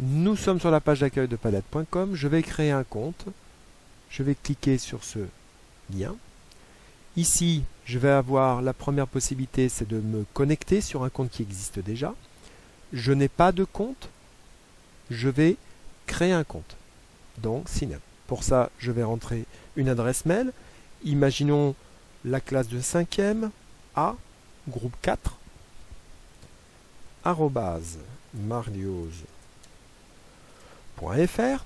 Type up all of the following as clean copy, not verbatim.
Nous sommes sur la page d'accueil de Padlet.com. Je vais créer un compte. Je vais cliquer sur ce lien. Ici, je vais avoir la première possibilité, c'est de me connecter sur un compte qui existe déjà. Je n'ai pas de compte. Je vais créer un compte. Donc, sign up. Pour ça, je vais rentrer une adresse mail. Imaginons la classe de 5e A, groupe 4, @marliose.fr.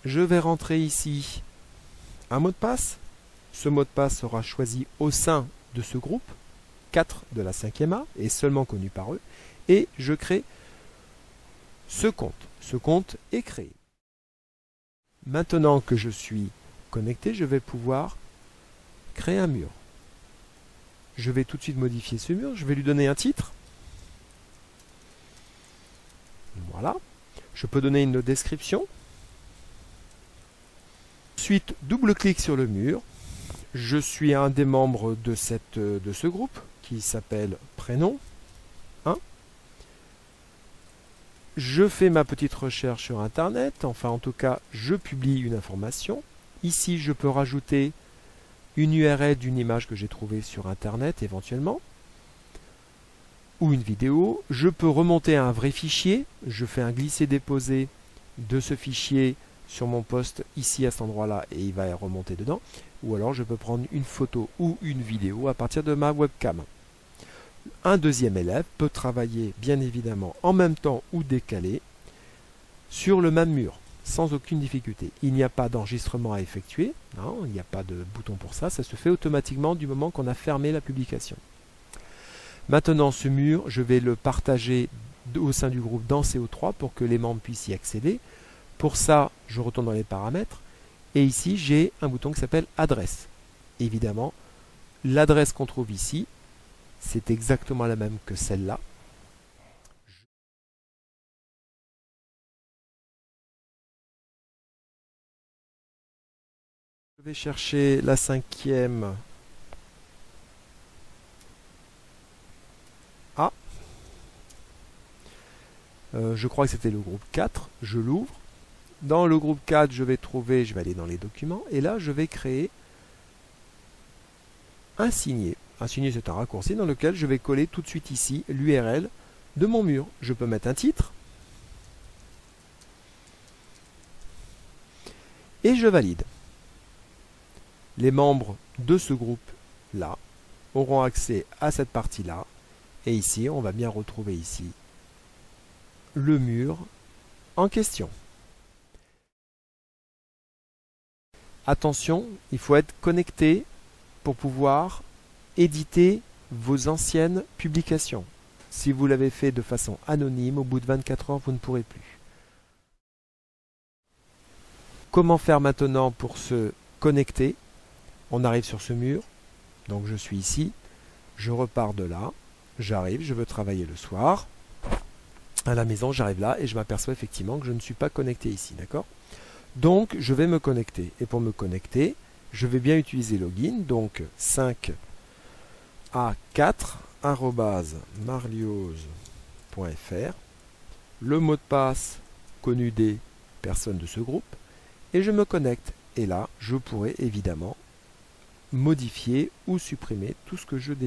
Je vais rentrer ici un mot de passe. Ce mot de passe sera choisi au sein de ce groupe 4 de la 5e A et seulement connu par eux. Et je crée ce compte. Ce compte est créé. Maintenant que je suis connecté, je vais pouvoir créer un mur. Je vais tout de suite modifier ce mur. Je vais lui donner un titre. Voilà. Je peux donner une description. Ensuite, double-clic sur le mur. Je suis un des membres de ce groupe qui s'appelle Prénom 1. Je fais ma petite recherche sur Internet. Enfin, en tout cas, je publie une information. Ici, je peux rajouter une URL d'une image que j'ai trouvée sur Internet éventuellement, ou une vidéo. Je peux remonter un vrai fichier. Je fais un glisser-déposer de ce fichier sur mon poste ici à cet endroit-là et il va remonter dedans. Ou alors je peux prendre une photo ou une vidéo à partir de ma webcam. Un deuxième élève peut travailler bien évidemment en même temps ou décalé sur le même mur sans aucune difficulté. Il n'y a pas d'enregistrement à effectuer, non, il n'y a pas de bouton pour ça, ça se fait automatiquement du moment qu'on a fermé la publication. Maintenant ce mur, je vais le partager au sein du groupe dans CO3 pour que les membres puissent y accéder. Pour ça, je retourne dans les paramètres et ici j'ai un bouton qui s'appelle adresse. Évidemment, l'adresse qu'on trouve ici, c'est exactement la même que celle-là. Je vais chercher la 5e A. Je crois que c'était le groupe 4. Je l'ouvre. Dans le groupe 4, je vais aller dans les documents, et là, je vais créer un signé. Un signé, c'est un raccourci dans lequel je vais coller tout de suite ici l'URL de mon mur. Je peux mettre un titre, et je valide. Les membres de ce groupe-là auront accès à cette partie-là, et ici, on va bien retrouver ici le mur en question. Attention, il faut être connecté pour pouvoir éditer vos anciennes publications. Si vous l'avez fait de façon anonyme, au bout de 24 heures, vous ne pourrez plus. Comment faire maintenant pour se connecter? On arrive sur ce mur, donc je suis ici, je repars de là, j'arrive, je veux travailler le soir. À la maison, j'arrive là et je m'aperçois effectivement que je ne suis pas connecté ici, d'accord? Donc, je vais me connecter. Et pour me connecter, je vais bien utiliser login. Donc, 5a4@marliose.fr. Le mot de passe connu des personnes de ce groupe. Et je me connecte. Et là, je pourrai évidemment modifier ou supprimer tout ce que je désire.